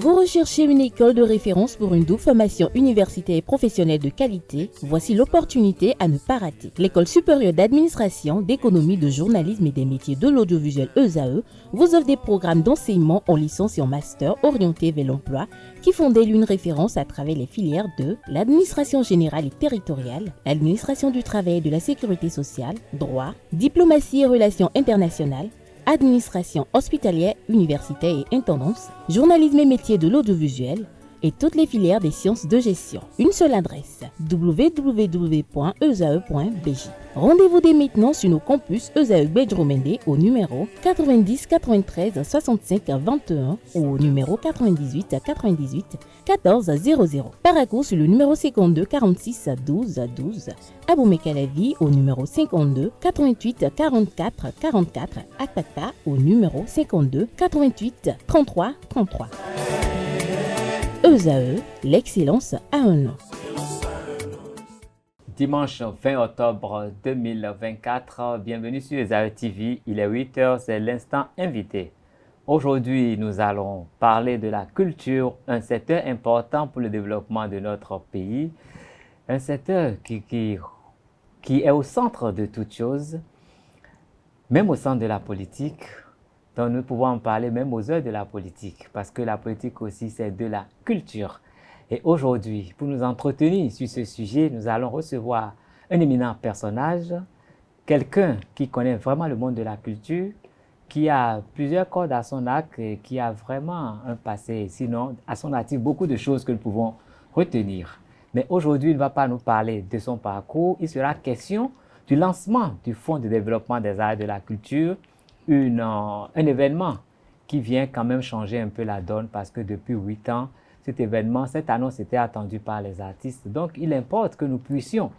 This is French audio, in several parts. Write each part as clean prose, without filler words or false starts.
Vous recherchez une école de référence pour une double formation universitaire et professionnelle de qualité? Voici l'opportunité à ne pas rater. L'École supérieure d'administration, d'économie, de journalisme et des métiers de l'audiovisuel ESAE vous offre des programmes d'enseignement en licence et en master orientés vers l'emploi qui font d'elle une référence à travers les filières de l'administration générale et territoriale, l'administration du travail et de la sécurité sociale, droit, diplomatie et relations internationales, administration hospitalière, universitaire et intendance, journalisme et métiers de l'audiovisuel et toutes les filières des sciences de gestion. Une seule adresse, www.esae.bj. Rendez-vous dès maintenant sur nos campus ESAE Bedjromende au numéro 90 93 65 21 ou au numéro 98 98 14 00. Paracourt sur le numéro 52 46 12 12. Aboumé-Calavi au numéro 52 88 44 44. Akpaka au numéro 52 88 33 33. ESAE, l'excellence a un nom. Dimanche 20 octobre 2024, bienvenue sur ESAE TV, il est 8h, c'est l'instant invité. Aujourd'hui, nous allons parler de la culture, un secteur important pour le développement de notre pays, un secteur qui est au centre de toutes choses, même au centre de la politique. Donc nous pouvons en parler même aux heures de la politique, parce que la politique aussi, c'est de la culture. Et aujourd'hui, pour nous entretenir sur ce sujet, nous allons recevoir un éminent personnage, quelqu'un qui connaît vraiment le monde de la culture, qui a plusieurs cordes à son arc et qui a vraiment un passé, sinon à son actif, beaucoup de choses que nous pouvons retenir. Mais aujourd'hui, il ne va pas nous parler de son parcours, il sera question du lancement du Fonds de développement des arts et de la culture, un événement qui vient quand même changer un peu la donne parce que depuis 8 ans, cet événement, cette annonce était attendue par les artistes. Donc, il importe que nous puissions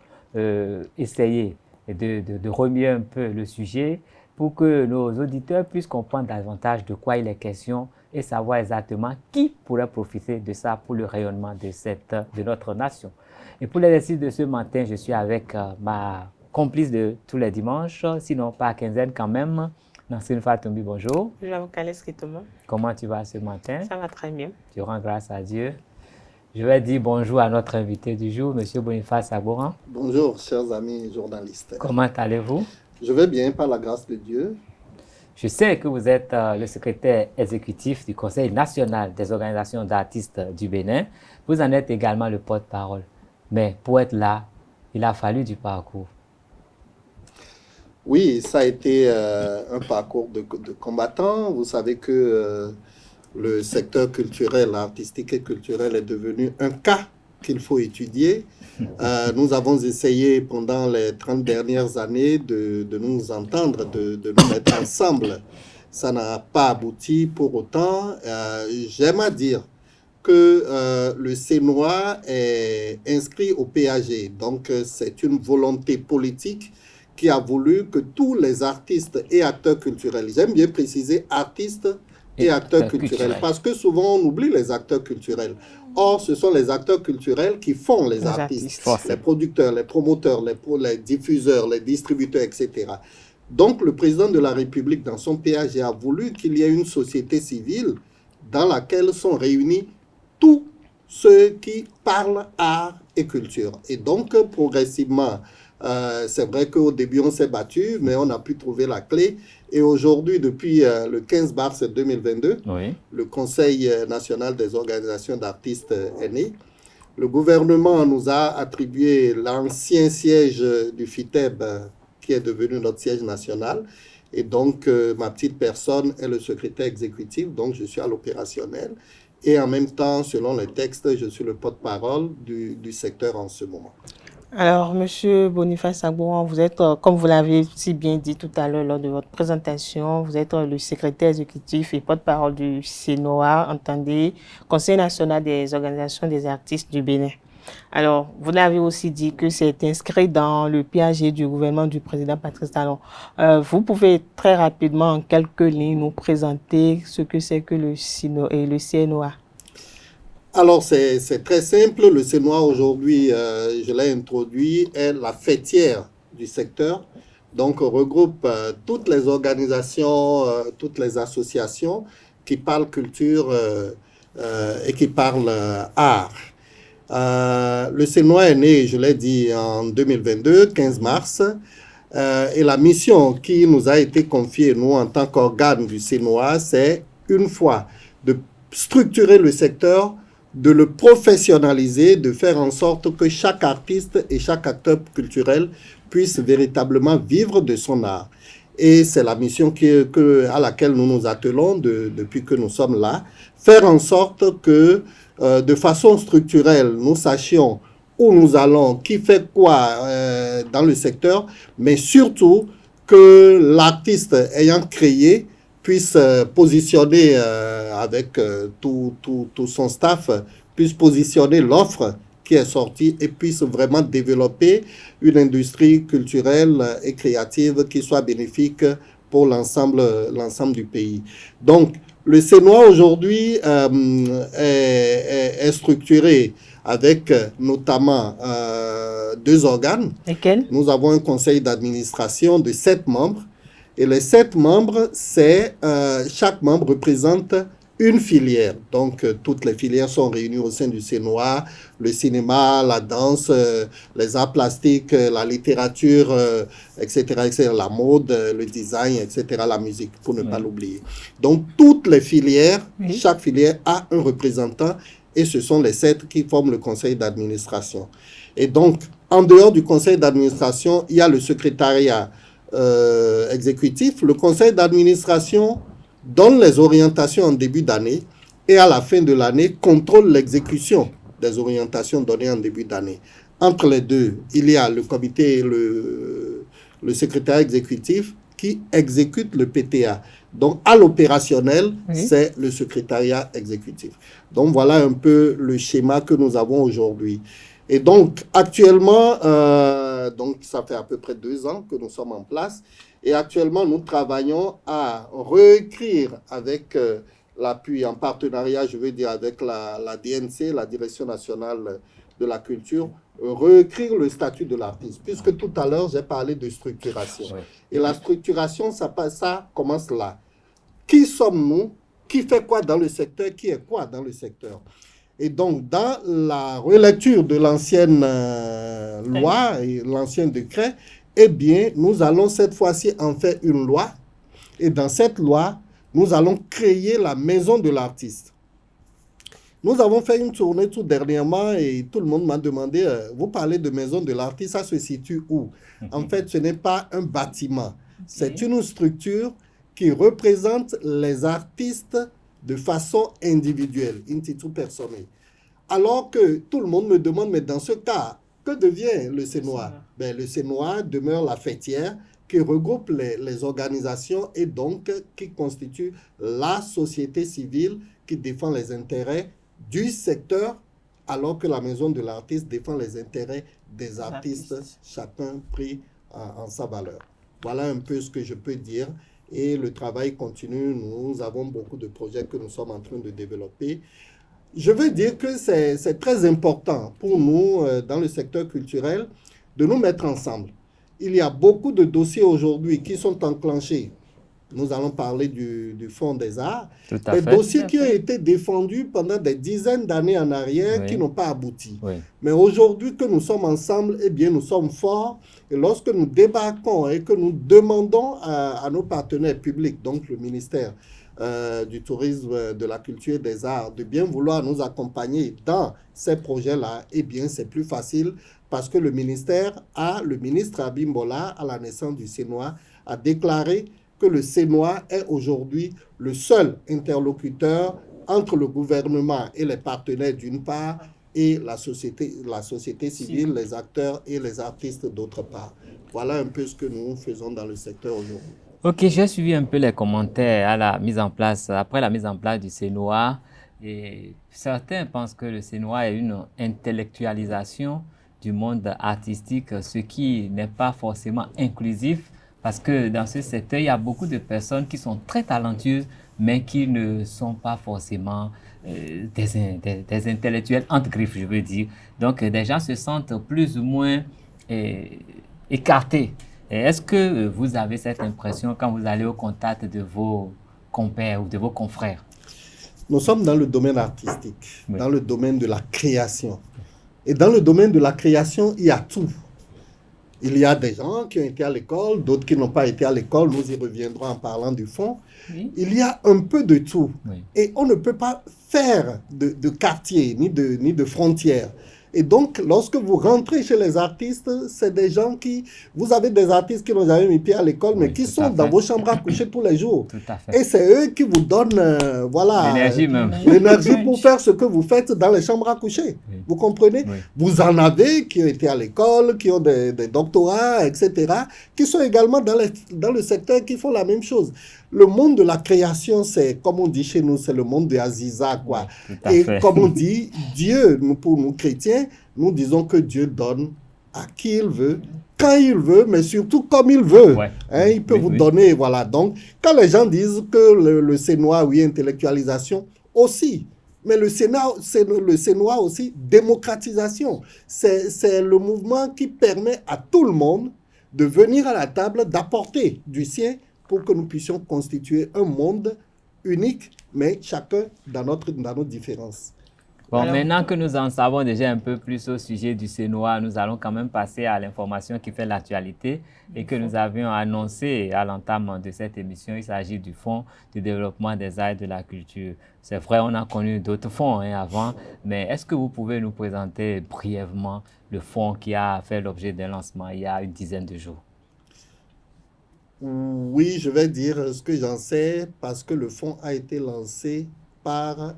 essayer de remuer un peu le sujet pour que nos auditeurs puissent comprendre davantage de quoi il est question et savoir exactement qui pourrait profiter de ça pour le rayonnement de notre nation. Et pour l'exercice de ce matin, je suis avec ma complice de tous les dimanches, sinon pas à quinzaine quand même, Nancine Fatombi, bonjour. Bonjour, Kales Kitoma. Comment tu vas ce matin? Ça va très bien. Je rends grâce à Dieu. Je vais dire bonjour à notre invité du jour, M. Boniface Agboran. Bonjour, chers amis journalistes. Comment allez-vous? Je vais bien, par la grâce de Dieu. Je sais que vous êtes le secrétaire exécutif du Conseil national des organisations d'artistes du Bénin. Vous en êtes également le porte-parole. Mais pour être là, il a fallu du parcours. Oui, ça a été un parcours de combattant. Vous savez que le secteur culturel, artistique et culturel est devenu un cas qu'il faut étudier. Nous avons essayé pendant les 30 dernières années de nous entendre, de nous mettre ensemble. Ça n'a pas abouti pour autant. J'aime à dire que le CNOA est inscrit au PAG. Donc, c'est une volonté politique qui a voulu que tous les artistes et acteurs culturels, j'aime bien préciser artistes et acteurs culturels, parce que souvent on oublie les acteurs culturels. Or, ce sont les acteurs culturels qui font les artistes, les producteurs, les promoteurs, les diffuseurs, les distributeurs, etc. Donc, le président de la République, dans son PAG, a voulu qu'il y ait une société civile dans laquelle sont réunis tous ceux qui parlent art et culture. Et donc, progressivement, c'est vrai qu'au début, on s'est battu, mais on a pu trouver la clé. Et aujourd'hui, depuis le 15 mars 2022, oui, le Conseil national des organisations d'artistes est né. Le gouvernement nous a attribué l'ancien siège du FITEB, qui est devenu notre siège national. Et donc, ma petite personne est le secrétaire exécutif, donc je suis à l'opérationnel. Et en même temps, selon les textes, je suis le porte-parole du secteur en ce moment. Alors, Monsieur Boniface Agboran, vous êtes, comme vous l'avez si bien dit tout à l'heure lors de votre présentation, vous êtes le secrétaire exécutif et porte-parole du CNOA, entendez, Conseil national des organisations des artistes du Bénin. Alors, vous l'avez aussi dit que c'est inscrit dans le PAG du gouvernement du président Patrice Talon. Vous pouvez très rapidement, en quelques lignes, nous présenter ce que c'est que le CNOA. Alors, c'est très simple. Le CNOA, aujourd'hui, je l'ai introduit, est la fêtière du secteur. Donc, regroupe toutes les organisations, toutes les associations qui parlent culture et qui parle art. Le CNOA est né, je l'ai dit, en 2022, 15 mars. Et la mission qui nous a été confiée, nous, en tant qu'organe du CNOA, c'est, une fois, de structurer le secteur, de le professionnaliser, de faire en sorte que chaque artiste et chaque acteur culturel puisse véritablement vivre de son art. Et c'est la mission à laquelle nous nous attelons depuis que nous sommes là. Faire en sorte que, de façon structurelle, nous sachions où nous allons, qui fait quoi dans le secteur, mais surtout que l'artiste ayant créé puisse positionner avec tout son staff, puisse positionner l'offre qui est sortie et puisse vraiment développer une industrie culturelle et créative qui soit bénéfique pour l'ensemble du pays. Donc, le CNOA aujourd'hui est structuré avec notamment 2 organes. Lesquels? Nous avons un conseil d'administration de 7 membres. Et les 7 membres, chaque membre représente une filière. Donc, toutes les filières sont réunies au sein du CNOA, le cinéma, la danse, les arts plastiques, la littérature, etc., la mode, le design, etc., la musique, pour ne pas l'oublier. Donc, toutes les filières, chaque filière a un représentant, et ce sont les 7 qui forment le conseil d'administration. Et donc, en dehors du conseil d'administration, il y a le secrétariat exécutif. Le conseil d'administration donne les orientations en début d'année et à la fin de l'année contrôle l'exécution des orientations données en début d'année. Entre les deux, il y a le comité, le secrétariat exécutif qui exécute le PTA. Donc, à l'opérationnel, c'est le secrétariat exécutif. Donc, voilà un peu le schéma que nous avons aujourd'hui. Et donc, actuellement, donc ça fait à peu près 2 ans que nous sommes en place. Et actuellement, nous travaillons à réécrire avec l'appui, en partenariat, je veux dire, avec la DNC, la Direction nationale de la culture, réécrire le statut de l'artiste. Puisque tout à l'heure, j'ai parlé de structuration. Oui. Et la structuration, ça commence là. Qui sommes-nous? Qui fait quoi dans le secteur? Qui est quoi dans le secteur? Et donc, dans la relecture de l'ancienne loi et l'ancien décret, eh bien, nous allons cette fois-ci en faire une loi. Et dans cette loi, nous allons créer la maison de l'artiste. Nous avons fait une tournée tout dernièrement et tout le monde m'a demandé, vous parlez de maison de l'artiste, ça se situe où? En fait, ce n'est pas un bâtiment. C'est une structure qui représente les artistes de façon individuelle, in titre personnel. Alors que tout le monde me demande, mais dans ce cas, que devient le CNOA? Ben, le CNOA demeure la fêtière qui regroupe les organisations et donc qui constitue la société civile qui défend les intérêts du secteur, alors que la maison de l'artiste défend les intérêts des artistes, chacun pris en sa valeur. Voilà un peu ce que je peux dire. Et le travail continue. Nous avons beaucoup de projets que nous sommes en train de développer. Je veux dire que c'est très important pour nous, dans le secteur culturel, de nous mettre ensemble. Il y a beaucoup de dossiers aujourd'hui qui sont enclenchés. Nous allons parler du Fonds des Arts. Des dossiers qui ont été défendus pendant des dizaines d'années en arrière, qui n'ont pas abouti. Mais aujourd'hui que nous sommes ensemble, eh bien, nous sommes forts. Et lorsque nous débarquons et que nous demandons à nos partenaires publics, donc le ministère du Tourisme, de la Culture et des Arts, de bien vouloir nous accompagner dans ces projets-là, eh bien, c'est plus facile parce que le ministre Abimbola, à la naissance du CNOA, a déclaré que le CNOA est aujourd'hui le seul interlocuteur entre le gouvernement et les partenaires d'une part et la société civile, les acteurs et les artistes d'autre part. Voilà un peu ce que nous faisons dans le secteur aujourd'hui. Ok, j'ai suivi un peu les commentaires après la mise en place du CNOA. Et certains pensent que le CNOA est une intellectualisation du monde artistique, ce qui n'est pas forcément inclusif. Parce que dans ce secteur, il y a beaucoup de personnes qui sont très talentueuses, mais qui ne sont pas forcément des intellectuels entre griffes, je veux dire. Donc, des gens se sentent plus ou moins écartés. Est-ce que vous avez cette impression quand vous allez au contact de vos compères ou de vos confrères? nous sommes dans le domaine artistique, Oui. dans le domaine de la création. Et dans le domaine de la création, il y a tout. Il y a des gens qui ont été à l'école, d'autres qui n'ont pas été à l'école. Nous y reviendrons en parlant du fond. Oui. Il y a un peu de tout. Oui. Et on ne peut pas faire de quartier ni de frontières. Et donc, lorsque vous rentrez chez les artistes, c'est des gens qui... Vous avez des artistes qui n'ont jamais mis pied à l'école, mais Oui, qui tout sont à dans fait. vos chambres à coucher tous les jours. Tout à fait. Et c'est eux qui vous donnent, voilà, L'énergie même. l'énergie pour faire ce que vous faites dans les chambres à coucher. Oui. Vous comprenez? Oui. Vous en avez qui ont été à l'école, qui ont des doctorats, etc., qui sont également dans le secteur, qui font la même chose. Le monde de la création, c'est, comme on dit chez nous, c'est le monde de Aziza, quoi. Oui, tout à Et fait. comme on dit, Dieu, pour nous chrétiens, nous disons que Dieu donne à qui il veut, quand il veut, mais surtout comme il veut. Ouais. Hein, il peut Oui, vous oui. donner, voilà. Donc, quand les gens disent que le Sénois, oui, intellectualisation, aussi. Mais le Sénois aussi, démocratisation. C'est le mouvement qui permet à tout le monde de venir à la table, d'apporter du sien pour que nous puissions constituer un monde unique, mais chacun dans nos différences. Bon, Alors- maintenant que nous en savons déjà un peu plus au sujet du Sénois, nous allons quand même passer à l'information qui fait l'actualité et que nous avions annoncé à l'entame de cette émission. Il s'agit du Fonds de développement des arts et de la culture. C'est vrai, on a connu d'autres fonds avant, mais est-ce que vous pouvez nous présenter brièvement le fonds qui a fait l'objet d'un lancement il y a une dizaine de jours? Oui, je vais dire ce que j'en sais parce que le fonds a été lancé par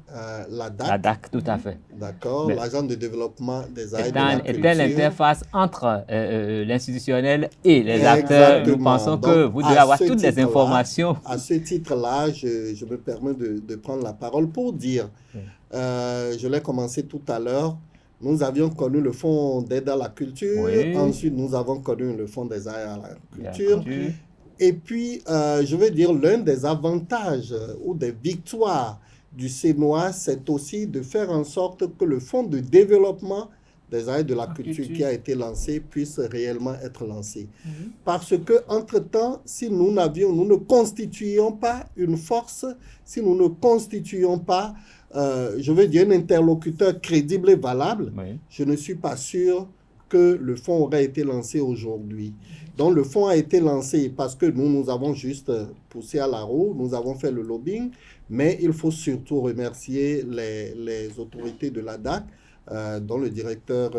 la DAC, La DAC, tout à fait. d'accord, Mais- l'Agence de développement des arts et de la Était culture. l'interface entre l'institutionnel et les acteurs. Nous Exactement. pensons que Donc, vous devez à avoir ce toutes les titre-là, informations. À ce titre-là, je me permets de prendre la parole pour dire, je l'ai commencé tout à l'heure, nous avions connu le fonds d'aide à la culture, Oui. ensuite nous avons connu le fonds des arts et à la Bien culture, sûr. et puis je veux dire l'un des avantages ou des victoires du Sénois, c'est aussi de faire en sorte que le fonds de développement des arts et de la culture qui a été lancé puisse réellement être lancé. Parce que, entre-temps, si nous ne constituions pas une force, si nous ne constituions pas, je veux dire, un interlocuteur crédible et valable, Oui. je ne suis pas sûr que le fonds aurait été lancé aujourd'hui. Donc, le fonds a été lancé parce que nous avons juste poussé à la roue, nous avons fait le lobbying, mais il faut surtout remercier les autorités de la DAC, dont le directeur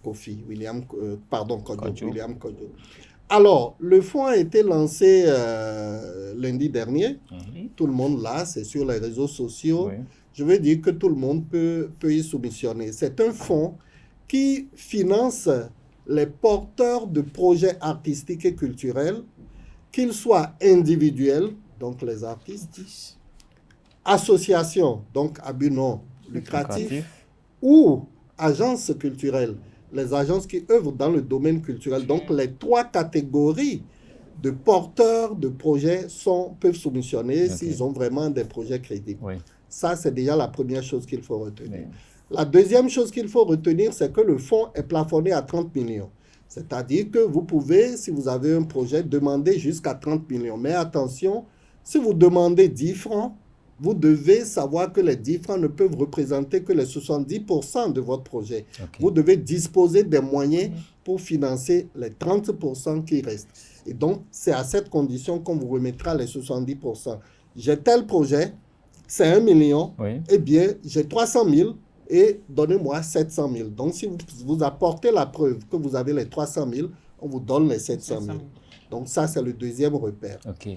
Kofi, Kodjo. William Kodjo. Alors, le fonds a été lancé lundi dernier. Mhm. Tout le monde là, c'est sur les réseaux sociaux. Oui. Je veux dire que tout le monde peut y soumissionner. C'est un fonds qui finance les porteurs de projets artistiques et culturels, qu'ils soient individuels, donc les artistes, associations, donc à but non lucratif, ou agences culturelles, les agences qui œuvrent dans le domaine culturel. Donc, les trois catégories de porteurs de projets peuvent soumissionner s'ils ont vraiment des projets crédibles. Oui. Ça, c'est déjà la première chose qu'il faut retenir. Oui. La deuxième chose qu'il faut retenir, c'est que le fonds est plafonné à 30 millions. C'est-à-dire que vous pouvez, si vous avez un projet, demander jusqu'à 30 millions. Mais attention, si vous demandez 10 francs, vous devez savoir que les 10 francs ne peuvent représenter que les 70% de votre projet. Ok. Vous devez disposer des moyens pour financer les 30% qui restent. Et donc, c'est à cette condition qu'on vous remettra les 70%. J'ai tel projet, c'est 1 million, Oui. eh bien, j'ai 300 000 et donnez-moi 700 000. Donc, si vous apportez la preuve que vous avez les 300 000, on vous donne les 700 000. Donc, ça, c'est le deuxième repère. Ok.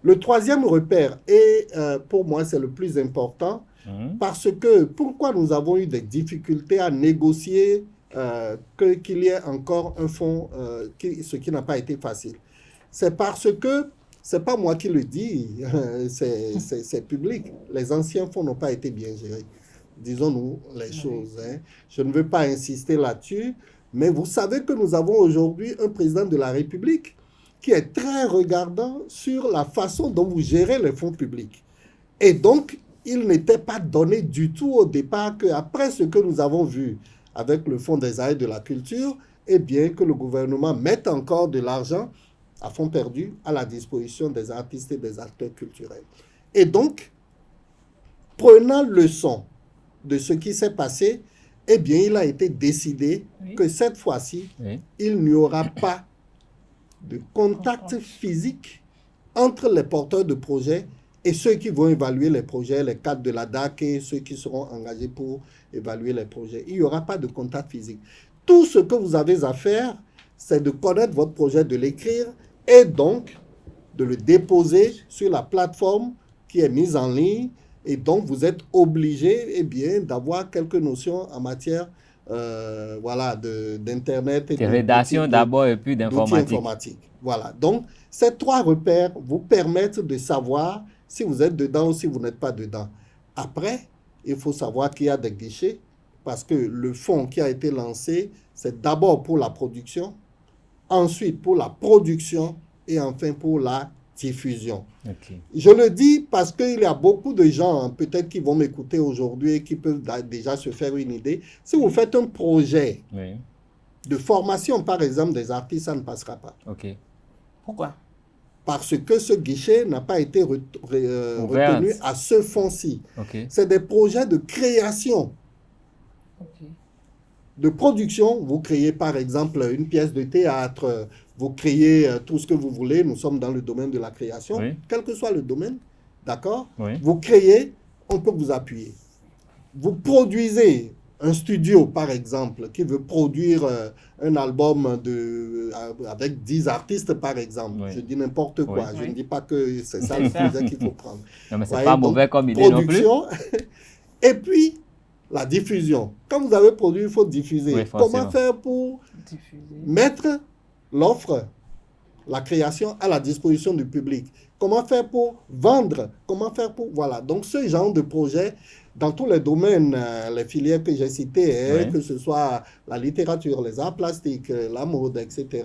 Le troisième repère, et pour moi, c'est le plus important, Mhm. parce que pourquoi nous avons eu des difficultés à négocier qu'il y ait encore un fonds, ce qui n'a pas été facile. C'est parce que, c'est pas moi qui le dis, c'est public. Les anciens fonds n'ont pas été bien gérés. Disons-nous les choses. Hein. Je ne veux pas insister là-dessus, mais vous savez que nous avons aujourd'hui un président de la République qui est très regardant sur la façon dont vous gérez les fonds publics. Et donc, il n'était pas donné du tout au départ qu'après ce que nous avons vu avec le Fonds des arts et de la culture, eh bien que le gouvernement mette encore de l'argent à fonds perdu à la disposition des artistes et des acteurs culturels. Et donc, prenant leçon de ce qui s'est passé, eh bien, il a été décidé que cette fois-ci, il n'y aura pas de contact physique entre les porteurs de projets et ceux qui vont évaluer les projets, les cadres de la DAC et ceux qui seront engagés pour évaluer les projets. Il n'y aura pas de contact physique. Tout ce que vous avez à faire, c'est de connaître votre projet, de l'écrire et donc de le déposer sur la plateforme qui est mise en ligne. Et donc, vous êtes obligé d'avoir quelques notions en matière d'Internet. De rédaction d'abord et puis d'informatique. Voilà. Donc, ces 3 repères vous permettent de savoir si vous êtes dedans ou si vous n'êtes pas dedans. Après, il faut savoir qu'il y a des guichets parce que le fonds qui a été lancé, c'est d'abord pour la production, ensuite pour la production et enfin pour la diffusion. Okay. Je le dis parce qu'il y a beaucoup de gens, peut-être qui vont m'écouter aujourd'hui et qui peuvent déjà se faire une idée. Si vous faites un projet de formation, par exemple, des artistes, ça ne passera pas. Okay. Pourquoi? Parce que ce guichet n'a pas été retenu à ce fonds-ci. Okay. C'est des projets de création. Okay. De production, vous créez par exemple une pièce de théâtre, vous créez tout ce que vous voulez, nous sommes dans le domaine de la création, quel que soit le domaine, d'accord? Vous créez, on peut vous appuyer. Vous produisez un studio par exemple qui veut produire un album avec 10 artistes par exemple, je dis n'importe quoi, je ne dis pas que c'est ça le projet qu'il faut prendre. Non mais c'est pas mauvais comme idée non plus. Et puis la diffusion. Quand vous avez produit, il faut diffuser. Comment faire pour mettre l'offre, la création à la disposition du public? Comment faire pour vendre? Comment faire pour... Voilà. Donc, ce genre de projet, dans tous les domaines, les filières que j'ai citées, que ce soit la littérature, les arts plastiques, la mode, etc.,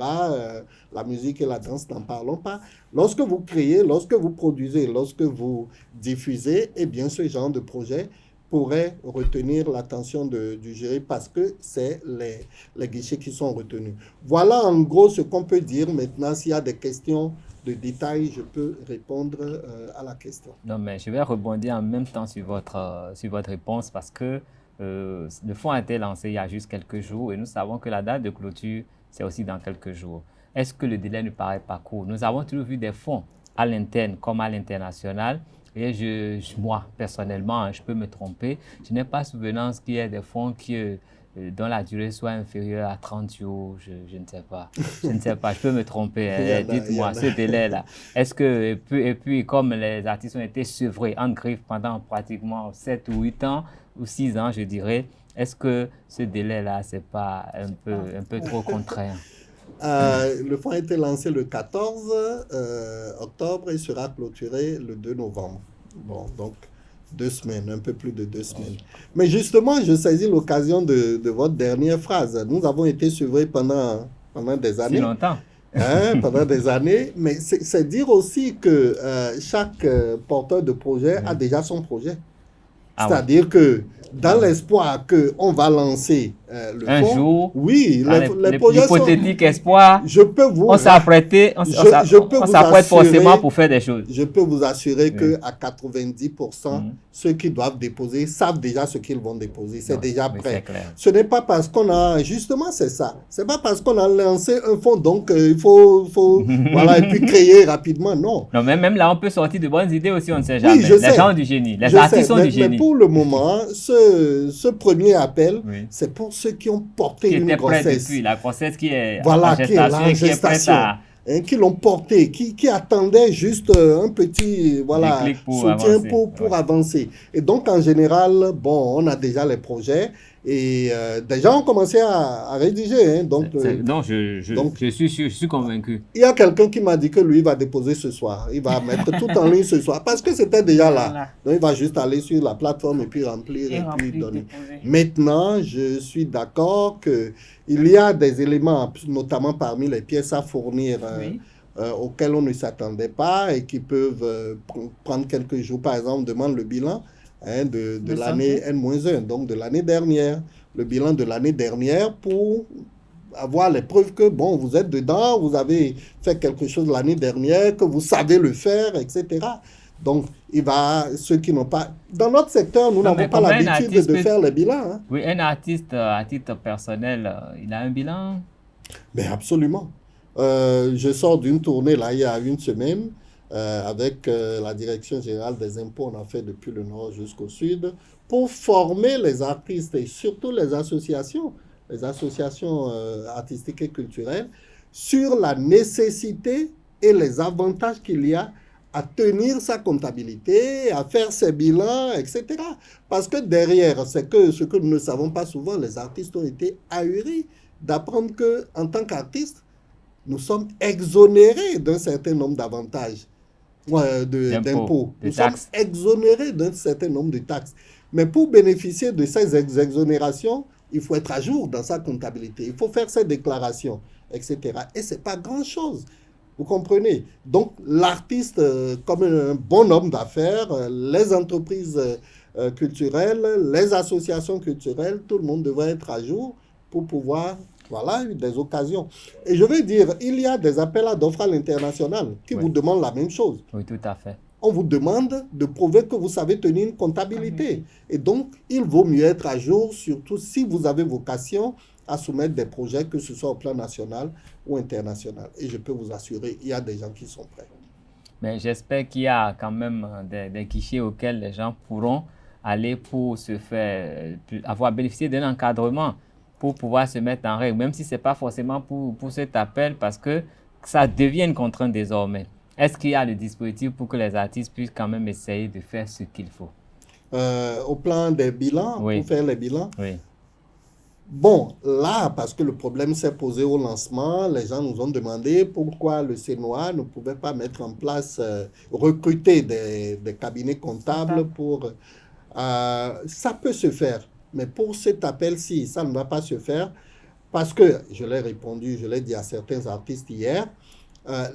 la musique et la danse, n'en parlons pas. Lorsque vous créez, lorsque vous produisez, lorsque vous diffusez, eh bien, ce genre de projet pourrait retenir l'attention du jury parce que c'est les guichets qui sont retenus. Voilà en gros ce qu'on peut dire. Maintenant, s'il y a des questions de détail, je peux répondre à la question. Non, mais je vais rebondir en même temps sur votre réponse parce que le fonds a été lancé il y a juste quelques jours et nous savons que la date de clôture, c'est aussi dans quelques jours. Est-ce que le délai ne paraît pas court? Nous avons toujours vu des fonds à l'interne comme à l'international. Et moi, personnellement, je peux me tromper. Je n'ai pas souvenance qu'il y ait des fonds dont la durée soit inférieure à 30 jours. Je ne sais pas. Je ne sais pas. Je peux me tromper. Dites-moi, ce délai-là. Est-ce que, et puis, comme les artistes ont été sevrés en griffe pendant pratiquement 7 ou 8 ans, ou 6 ans, je dirais, est-ce que ce délai-là, ce n'est pas un peu trop contraint? Le fonds a été lancé le 14 octobre et sera clôturé le 2 novembre. Bon, donc 2 semaines, un peu plus de 2 semaines. Mais justement, je saisis l'occasion de votre dernière phrase. Nous avons été sevrés pendant des années. Si longtemps. Pendant des années. Mais c'est dire aussi que chaque porteur de projet a déjà son projet. C'est-à-dire que dans l'espoir qu'on va lancer le fonds... Un jour, oui, les projets l'hypothétique espoir, je peux vous, on s'apprête forcément pour faire des choses. Je peux vous assurer qu'à 90%, ceux qui doivent déposer savent déjà ce qu'ils vont déposer. C'est déjà prêt. Ce n'est pas parce qu'on a... Justement, c'est ça. Ce n'est pas parce qu'on a lancé un fonds, donc il faut voilà, et puis créer rapidement. Non. Non, mais même là, on peut sortir de bonnes idées aussi, on ne sait jamais. Oui, les gens ont du génie. Les artistes ont du génie. Mais pour le moment, ce premier appel, c'est pour ceux qui ont porté une grossesse. Depuis la grossesse qui est voilà, en gestation, qui l'ont porté, qui attendaient juste un petit soutien pour avancer. Et donc, en général, bon, on a déjà les projets et des gens ont commencé à rédiger. Donc, je suis convaincu. Il y a quelqu'un qui m'a dit que lui va déposer ce soir. Il va mettre tout en ligne ce soir parce que c'était déjà là. Donc, il va juste aller sur la plateforme et puis remplir et puis donner. Maintenant, je suis d'accord qu'il y a des éléments, notamment parmi les pièces à fournir, auxquels on ne s'attendait pas et qui peuvent prendre quelques jours. Par exemple, on demande le bilan de l'année N-1, donc de l'année dernière. Le bilan de l'année dernière pour avoir les preuves que, bon, vous êtes dedans, vous avez fait quelque chose l'année dernière, que vous savez le faire, etc. Donc, Ceux qui n'ont pas... Dans notre secteur, nous n'avons pas l'habitude de faire les bilans. Hein. Oui, un artiste, à titre personnel, il a un bilan? Mais absolument. Je sors d'une tournée, là, il y a une semaine, avec la Direction générale des impôts, on a fait depuis le nord jusqu'au sud, pour former les artistes et surtout les associations artistiques et culturelles, sur la nécessité et les avantages qu'il y a à tenir sa comptabilité, à faire ses bilans, etc. Parce que derrière, ce que nous ne savons pas souvent, les artistes ont été ahuris d'apprendre qu'en tant qu'artistes, nous sommes exonérés d'un certain nombre d'avantages, d'impôts. Nous sommes exonérés d'un certain nombre de taxes. Mais pour bénéficier de ces exonérations, il faut être à jour dans sa comptabilité. Il faut faire ses déclarations, etc. Et ce n'est pas grand-chose. Vous comprenez? Donc, l'artiste, comme un bon homme d'affaires, les entreprises culturelles, les associations culturelles, tout le monde devrait être à jour pour pouvoir, voilà, des occasions. Et je veux dire, il y a des appels à d'offres à l'international qui vous demandent la même chose. Oui, tout à fait. On vous demande de prouver que vous savez tenir une comptabilité. Et donc, il vaut mieux être à jour, surtout si vous avez vocation à soumettre des projets, que ce soit au plan national ou international. Et je peux vous assurer, il y a des gens qui sont prêts. Mais j'espère qu'il y a quand même des guichets auxquels les gens pourront aller pour se faire, avoir bénéficié d'un encadrement pour pouvoir se mettre en règle, même si ce n'est pas forcément pour cet appel, parce que ça devient une contrainte désormais. Est-ce qu'il y a le dispositif pour que les artistes puissent quand même essayer de faire ce qu'il faut? Au plan des bilans, pour faire les bilans? Oui. Bon, là, parce que le problème s'est posé au lancement, les gens nous ont demandé pourquoi le CNOA ne pouvait pas mettre en place, recruter des cabinets comptables pour... ça peut se faire, mais pour cet appel-ci, ça ne va pas se faire parce que, je l'ai répondu, je l'ai dit à certains artistes hier,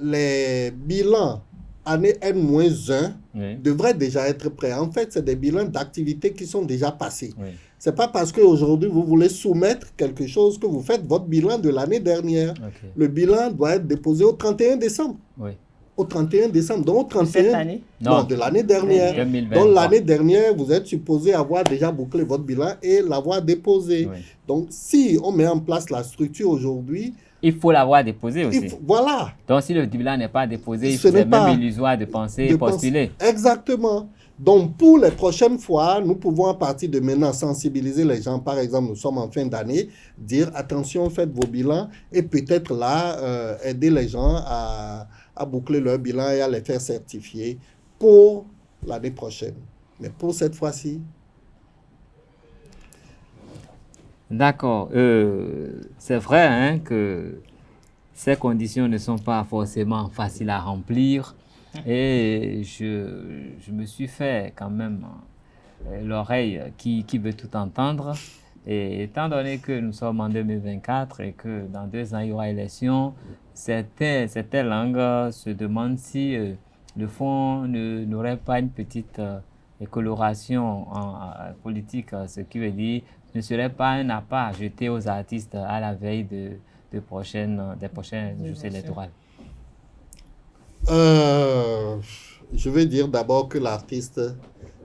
les bilans année N-1 devraient déjà être prêts. En fait, c'est des bilans d'activités qui sont déjà passés. Oui. Ce n'est pas parce qu'aujourd'hui, vous voulez soumettre quelque chose que vous faites votre bilan de l'année dernière. Okay. Le bilan doit être déposé au 31 décembre. Oui. Au 31 décembre. Donc, au 31... De cette année? Non, de l'année dernière. 2023. Donc, l'année dernière, vous êtes supposé avoir déjà bouclé votre bilan et l'avoir déposé. Oui. Donc, si on met en place la structure aujourd'hui... Il faut l'avoir déposé aussi. Voilà. Donc, si le bilan n'est pas déposé, c'est même illusoire de penser postuler. Exactement. Donc, pour les prochaines fois, nous pouvons à partir de maintenant sensibiliser les gens. Par exemple, nous sommes en fin d'année, dire attention, faites vos bilans et peut-être là, aider les gens à boucler leur bilan et à les faire certifier pour l'année prochaine. Mais pour cette fois-ci... D'accord. C'est vrai hein, que ces conditions ne sont pas forcément faciles à remplir. Et je me suis fait quand même l'oreille qui veut tout entendre. Et étant donné que nous sommes en 2024 et que dans 2 ans, il y aura élection, certaines langues se demandent si le fonds n'aurait pas une petite coloration politique, ce qui veut dire ne serait pas un appât jeté aux artistes à la veille des prochaines jours électorales. Je veux dire d'abord que l'artiste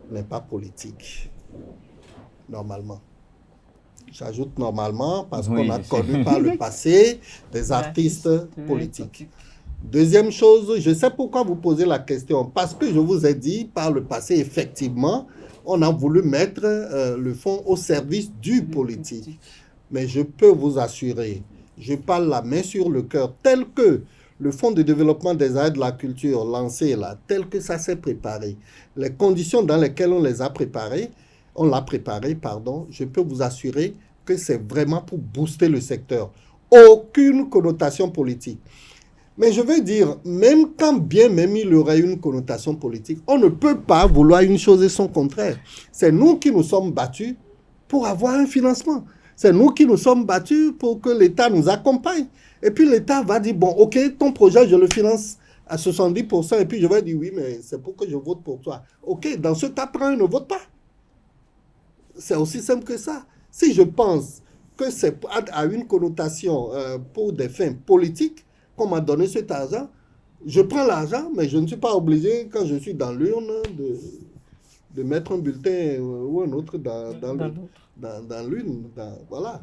n'est pas politique, normalement. J'ajoute normalement parce qu'on a connu par le passé des artistes politiques. Deuxième chose, je sais pourquoi vous posez la question, parce que je vous ai dit par le passé, effectivement, on a voulu mettre le fonds au service du politique. Mais je peux vous assurer, je parle la main sur le cœur, tel que le Fonds de développement des arts et de la culture lancé là, tel que ça s'est préparé, les conditions dans lesquelles on l'a préparé, je peux vous assurer que c'est vraiment pour booster le secteur. Aucune connotation politique. Mais je veux dire, même quand bien même il y aurait une connotation politique, on ne peut pas vouloir une chose et son contraire. C'est nous qui nous sommes battus pour avoir un financement. C'est nous qui nous sommes battus pour que l'État nous accompagne. Et puis l'État va dire, bon, ok, ton projet, je le finance à 70%. Et puis je vais dire, oui, mais c'est pour que je vote pour toi. Ok, dans ce cas, prends et ne vote pas. C'est aussi simple que ça. Si je pense que c'est à une connotation pour des fins politiques qu'on m'a donné cet argent, Je prends l'argent, mais je ne suis pas obligé, quand je suis dans l'urne, de mettre un bulletin ou un autre dans l'urne. Voilà.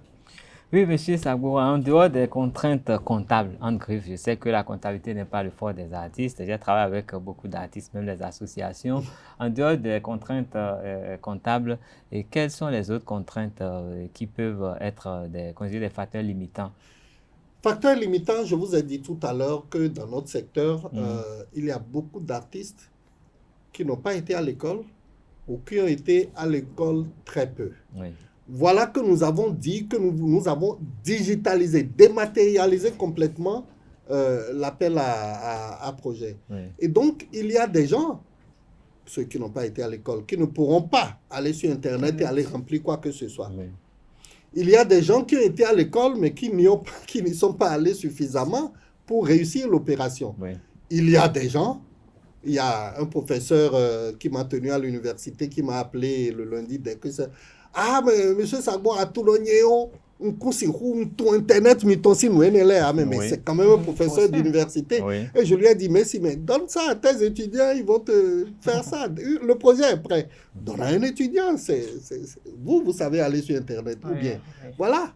Oui, monsieur Sagboura, en dehors des contraintes comptables, en griffe, je sais que la comptabilité n'est pas le fort des artistes. J'ai travaillé avec beaucoup d'artistes, même les associations. En dehors des contraintes comptables, et quelles sont les autres contraintes qui peuvent être des facteurs limitants? Facteur limitant, je vous ai dit tout à l'heure que dans notre secteur, il y a beaucoup d'artistes qui n'ont pas été à l'école ou qui ont été à l'école très peu. Oui. Voilà que nous avons dit que nous avons digitalisé, dématérialisé complètement l'appel à projet. Oui. Et donc, il y a des gens, ceux qui n'ont pas été à l'école, qui ne pourront pas aller sur Internet et aller remplir quoi que ce soit. Oui. Il y a des gens qui ont été à l'école, mais qui n'y sont pas allés suffisamment pour réussir l'opération. Oui. Il y a des gens, il y a un professeur qui m'a tenu à l'université, qui m'a appelé le lundi dès que ça... Ah, mais monsieur Sagbo, à Toulognéo, on conseille tout Internet, mais c'est quand même un professeur d'université. Oui. Et je lui ai dit, mais donne ça à tes étudiants, ils vont te faire ça. Le projet est prêt. Donne à un étudiant. Vous savez aller sur Internet. Ou bien. Voilà.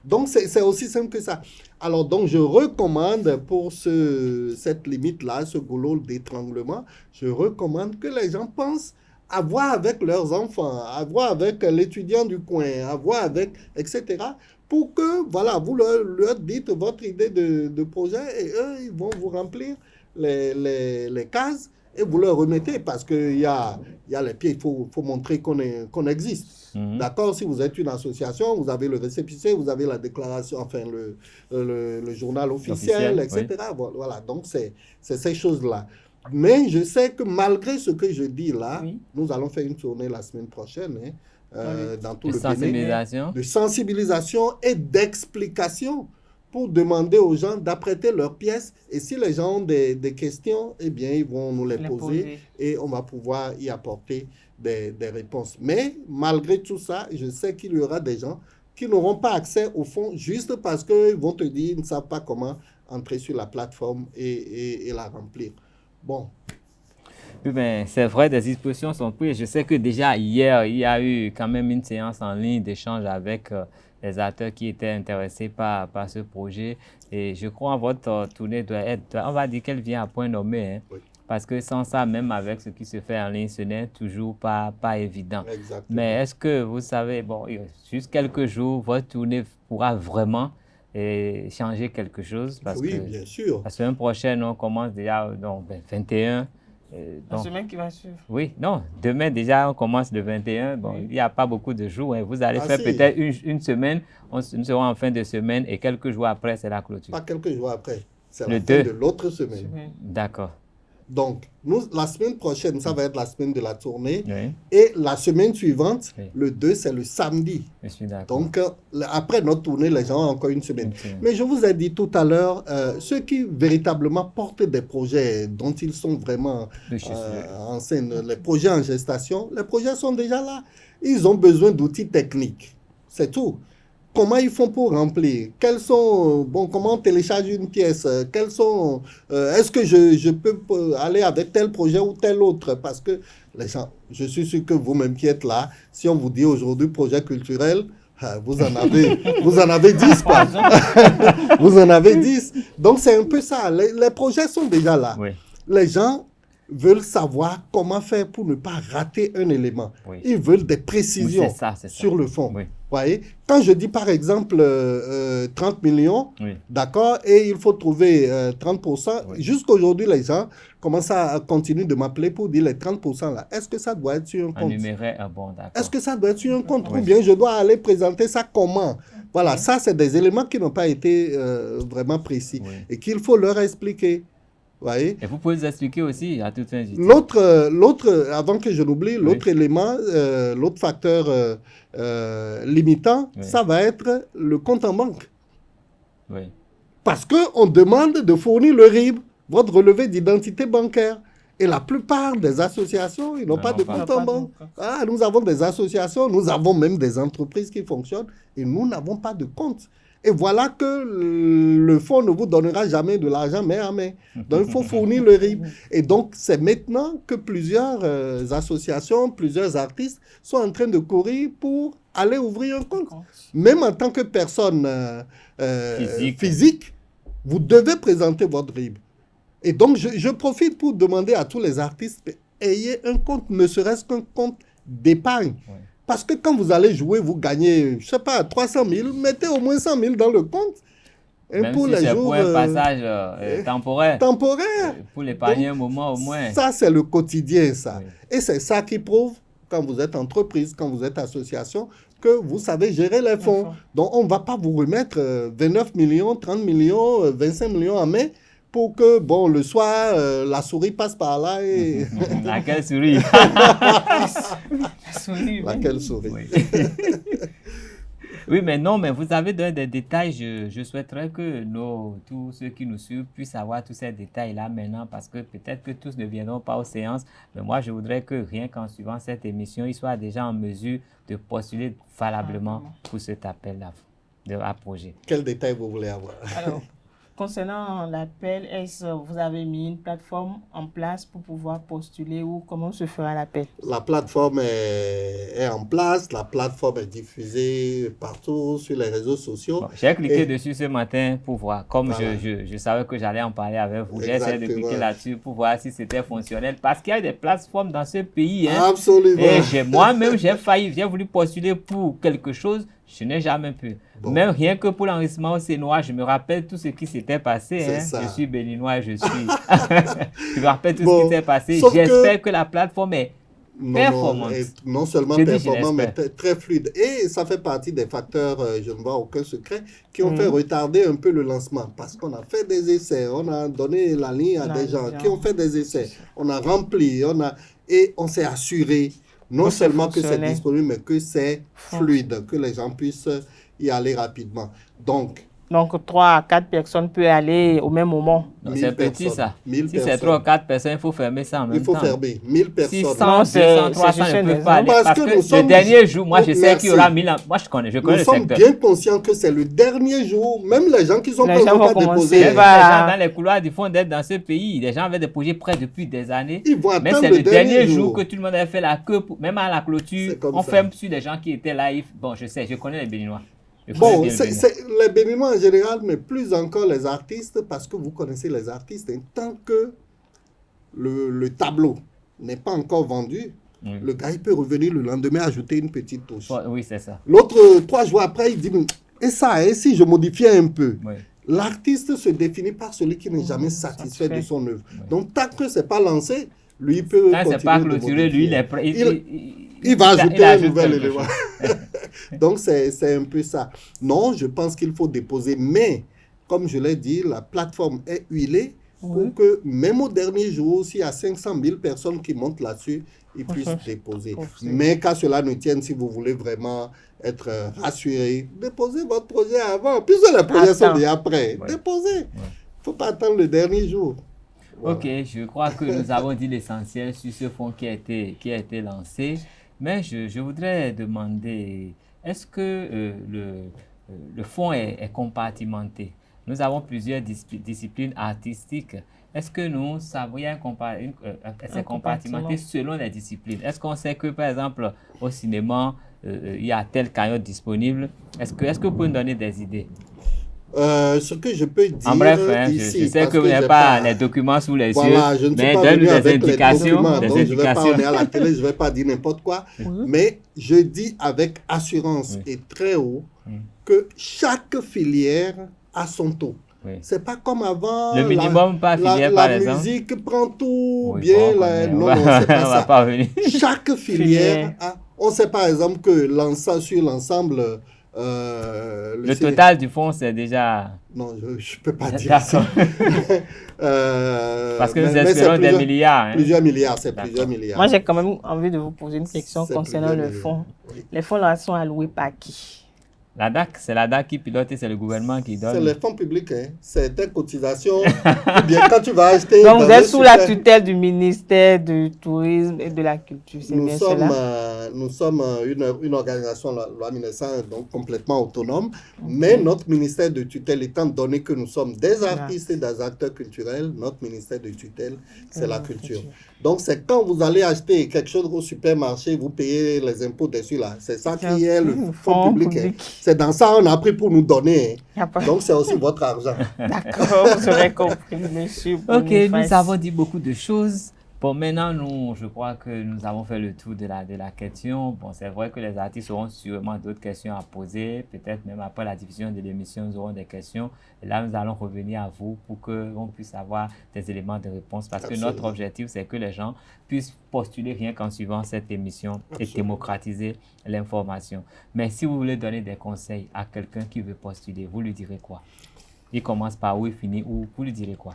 Donc, c'est aussi simple que ça. Alors, donc, je recommande pour cette limite-là, ce goulot d'étranglement, je recommande que les gens pensent à voir avec leurs enfants, à voir avec l'étudiant du coin, à voir avec, etc. Pour que, voilà, vous leur dites votre idée de projet et eux, ils vont vous remplir les cases et vous leur remettez parce qu'il y a les pieds, il faut montrer qu'on existe. D'accord? Si vous êtes une association, vous avez le récépissé, vous avez la déclaration, enfin le journal officiel, etc. Oui. Voilà, donc c'est ces choses-là. Mais je sais que malgré ce que je dis là, nous allons faire une tournée la semaine prochaine dans tout le Bénin, de sensibilisation et d'explication pour demander aux gens d'apprêter leurs pièces. Et si les gens ont des questions, eh bien, ils vont nous les poser et on va pouvoir y apporter des réponses. Mais malgré tout ça, je sais qu'il y aura des gens qui n'auront pas accès au fonds juste parce qu'ils vont te dire qu'ils ne savent pas comment entrer sur la plateforme et la remplir. Bon. Oui, ben, c'est vrai, des dispositions sont prises. Je sais que déjà hier, il y a eu quand même une séance en ligne d'échange avec les acteurs qui étaient intéressés par ce projet. Et je crois que votre tournée doit être, on va dire qu'elle vient à point nommé. Hein, oui. Parce que sans ça, même avec ce qui se fait en ligne, ce n'est toujours pas évident. Exactement. Mais est-ce que vous savez, bon, juste quelques jours, votre tournée pourra vraiment changer quelque chose? Parce oui, bien sûr. La semaine prochaine, on commence déjà, donc, 21. La semaine qui va suivre. Oui, non, demain déjà, on commence le 21. Bon, il n'y a pas beaucoup de jours. Hein. Vous allez faire peut-être une semaine, nous serons en fin de semaine et quelques jours après, c'est la clôture. Pas quelques jours après, c'est la fin de l'autre semaine. D'accord. Donc, la semaine prochaine, ça va être la semaine de la tournée. Oui. Et la semaine suivante, le 2, c'est le samedi. Je suis d'accord. Donc, après notre tournée, les gens ont encore une semaine. Mais je vous ai dit tout à l'heure, ceux qui véritablement portent des projets dont ils sont vraiment en scène, les projets en gestation, les projets sont déjà là. Ils ont besoin d'outils techniques. C'est tout. Comment ils font pour remplir? Quels sont, comment on télécharge une pièce? Quels sont, est-ce que je peux aller avec tel projet ou tel autre? Parce que les gens, je suis sûr que vous-même qui êtes là, si on vous dit aujourd'hui projet culturel, vous en avez 10, quoi. Vous en avez 10. Donc, c'est un peu ça. Les projets sont déjà là. Oui. Les gens veulent savoir comment faire pour ne pas rater un élément. Oui. Ils veulent des précisions sur le fond. Oui. Voyez? Quand je dis par exemple 30 millions, d'accord, et il faut trouver 30%, jusqu'aujourd'hui les gens commencent à continuer de m'appeler pour dire les 30% là. Est-ce que ça doit être sur un compte? Est-ce que ça doit être sur un compte? Ou bien je dois aller présenter ça comment? Voilà, ça c'est des éléments qui n'ont pas été vraiment précis et qu'il faut leur expliquer. Voyez? Et vous pouvez nous expliquer aussi à toute fin d'utile. L'autre, avant que je l'oublie, l'autre élément, l'autre facteur limitant, ça va être le compte en banque. Oui. Parce qu'on demande de fournir le RIB, votre relevé d'identité bancaire. Et la plupart des associations, ils n'ont pas de compte en banque. Nous avons des associations, nous avons même des entreprises qui fonctionnent et nous n'avons pas de compte. Et voilà que le fonds ne vous donnera jamais de l'argent main à main. Donc, il faut fournir le RIB. Et donc, c'est maintenant que plusieurs associations, plusieurs artistes sont en train de courir pour aller ouvrir un compte. Même en tant que personne physique, vous devez présenter votre RIB. Et donc, je profite pour demander à tous les artistes, ayez un compte, ne serait-ce qu'un compte d'épargne. Ouais. Parce que quand vous allez jouer, vous gagnez, je ne sais pas, 300 000, mettez au moins 100 000 dans le compte. Et même pour si les jours, pour un passage temporaire. Temporaire. Pour l'épargner un moment au moins. Ça, c'est le quotidien, ça. Oui. Et c'est ça qui prouve, quand vous êtes entreprise, quand vous êtes association, que vous savez gérer les fonds. Donc, on ne va pas vous remettre 29 millions, 30 millions, 25 millions en main pour que, bon, le soir, la souris passe par là et... Laquelle souris? Laquelle souris? Oui. Oui, mais non, mais vous avez donné des détails. Je souhaiterais que tous ceux qui nous suivent puissent avoir tous ces détails-là maintenant, parce que peut-être que tous ne viendront pas aux séances. Mais moi, je voudrais que rien qu'en suivant cette émission, ils soient déjà en mesure de postuler valablement pour cet appel-là à projet. Quel détail vous voulez avoir? Alors, concernant l'appel, est-ce que vous avez mis une plateforme en place pour pouvoir postuler ou comment se fera l'appel? La plateforme est en place, la plateforme est diffusée partout sur les réseaux sociaux. Bon, j'ai cliqué dessus ce matin pour voir, comme je savais que j'allais en parler avec vous. J'ai essayé de cliquer là-dessus pour voir si c'était fonctionnel, parce qu'il y a des plateformes dans ce pays. Hein, absolument. Et moi-même, j'ai voulu postuler pour quelque chose. Je n'ai jamais pu. Bon. Même rien que pour l'enregistrement au Sénois, je me rappelle tout ce qui s'était passé. Hein. Je suis béninois, je me rappelle tout ce qui s'est passé. J'espère que la plateforme est performante. Non seulement performante, mais très fluide. Et ça fait partie des facteurs, je ne vois aucun secret, qui ont fait retarder un peu le lancement. Parce qu'on a fait des essais, on a donné la ligne à des gens qui ont fait des essais. On a rempli, et on s'est assuré non seulement que c'est disponible, mais que c'est fluide, que les gens puissent y aller rapidement. Donc 3 à 4 personnes peuvent aller au même moment. C'est petit ça. Si c'est 3 ou 4 personnes, il faut fermer ça en même temps. Il faut fermer 1000 personnes. 600, 200, 300 ne peuvent pas aller. Parce que le dernier jour, moi je sais qu'il y aura 1000. Moi je connais le secteur. Nous sommes bien conscients que c'est le dernier jour. Même les gens qui sont pas déposés. Les gens dans les couloirs du fond d'être dans ce pays. Les gens avaient déposé près depuis des années. Mais c'est le dernier jour que tout le monde avait fait la queue. Même à la clôture, on ferme sur des gens qui étaient là. Bon, je sais, je connais les Béninois. Bon, c'est les Béninois en général, mais plus encore les artistes, parce que vous connaissez les artistes, hein, tant que le tableau n'est pas encore vendu, le gars il peut revenir le lendemain ajouter une petite touche. Oui, c'est ça. L'autre, 3 jours après, il dit, et ça, et si je modifiais un peu? L'artiste se définit par celui qui n'est jamais satisfait de son œuvre. Donc, tant que ce n'est pas lancé, lui, il peut quand ce n'est pas clôturé, lui, il va ajouter un nouvel élément. Donc, c'est un peu ça. Non, je pense qu'il faut déposer. Mais, comme je l'ai dit, la plateforme est huilée pour que, même au dernier jour, s'il y a 500 000 personnes qui montent là-dessus, ils puissent déposer. Mais qu'à cela ne tienne, si vous voulez vraiment être rassuré, déposez votre projet avant. Puisque les projets sont déjà prêts. Déposez. Il ne faut pas attendre le dernier jour. Voilà. Ok, je crois que nous avons dit l'essentiel sur ce fonds qui a été lancé. Mais je voudrais demander, est-ce que le fonds est compartimenté? Nous avons plusieurs disciplines artistiques. Est-ce que nous savons, c'est compartimenté selon les disciplines? Est-ce qu'on sait que, par exemple, au cinéma, il y a tel cagnotte disponible? Est-ce que vous pouvez nous donner des idées? Ce que je peux dire en bref, ici, je sais que vous n'avez pas les documents sous les yeux, mais donne-nous des indications. Donc je ne vais pas, on est à la télé, je ne vais pas dire n'importe quoi, mais je dis avec assurance et très haut que chaque filière a son taux. C'est pas comme avant. Le minimum par filière, par exemple. La musique prend tout bien. Non, c'est pas ça. Chaque filière, on sait par exemple que sur l'ensemble. Le total du fonds, c'est déjà... Non, je ne peux pas dire ça. Parce que nous espérons des milliards. Plusieurs milliards, c'est plusieurs milliards. Moi, j'ai quand même envie de vous poser une question concernant le fonds. Oui. Les fonds là sont alloués par qui? La DAC, c'est la DAC qui pilote et c'est le gouvernement qui donne. C'est les fonds publics, hein. C'est des cotisations. Ou bien quand tu vas acheter. Donc vous êtes sous la tutelle du ministère du Tourisme et de la Culture, c'est bien cela? Nous sommes une organisation, la loi 1901, donc complètement autonome, mais notre ministère de tutelle, étant donné que nous sommes des artistes et des acteurs culturels, notre ministère de tutelle, c'est la culture. Donc c'est quand vous allez acheter quelque chose au supermarché, vous payez les impôts dessus là. C'est ça qui est le fonds public. Hein. C'est dans ça qu'on a pris pour nous donner. Hein. Donc c'est aussi votre argent. D'accord, vous aurez compris, monsieur. Ok, nous avons dit beaucoup de choses. Bon, maintenant, je crois que nous avons fait le tour de la question. Bon, c'est vrai que les artistes auront sûrement d'autres questions à poser. Peut-être même après la diffusion de l'émission, nous aurons des questions. Et là, nous allons revenir à vous pour qu'on puisse avoir des éléments de réponse. Parce que notre objectif, c'est que les gens puissent postuler rien qu'en suivant cette émission et démocratiser l'information. Mais si vous voulez donner des conseils à quelqu'un qui veut postuler, vous lui direz quoi? Il commence par où, il finit où? Vous lui direz quoi?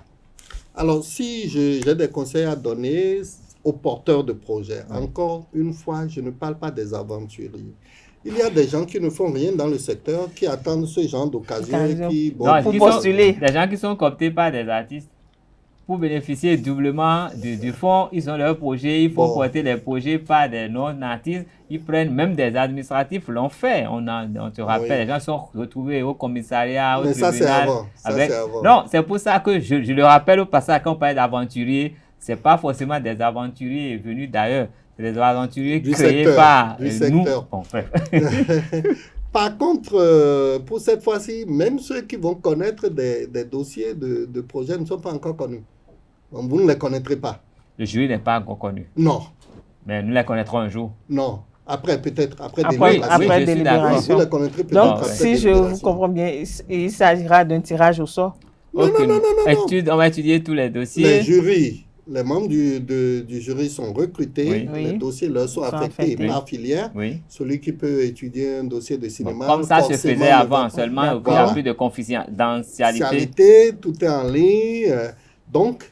Alors, si j'ai des conseils à donner aux porteurs de projets, encore une fois, je ne parle pas des aventuriers. Il y a des gens qui ne font rien dans le secteur, qui attendent ce genre d'occasion et qui... pour postuler. Des gens qui sont cooptés par des artistes pour bénéficier doublement du fonds. Ils ont leur projet, il faut porter les projets par des non-artistes. Ils prennent, même des administratifs l'ont fait. On te rappelle, les gens sont retrouvés au commissariat, au tribunal. Ça, c'est avant. Non, c'est pour ça que je le rappelle au passage, quand on parle d'aventuriers, ce n'est pas forcément des aventuriers venus d'ailleurs. C'est des aventuriers créés par nous. Bon, Par contre, pour cette fois-ci, même ceux qui vont connaître des dossiers de projets ne sont pas encore connus. Donc, vous ne les connaîtrez pas. Le jury n'est pas encore connu. Non. Mais nous les connaîtrons un jour. Non. Après, peut-être. Après délibération. Vous les connaîtrez peut-être. Donc, si je vous comprends bien, il s'agira d'un tirage au sort. Non. On va étudier tous les dossiers. Les jurys, les membres du jury sont recrutés. Oui. Les dossiers leur sont affectés par filière. Oui. Celui qui peut étudier un dossier de cinéma. Comme ça se faisait avant seulement, il n'y a plus de confidentialité. Tout est en ligne. Donc,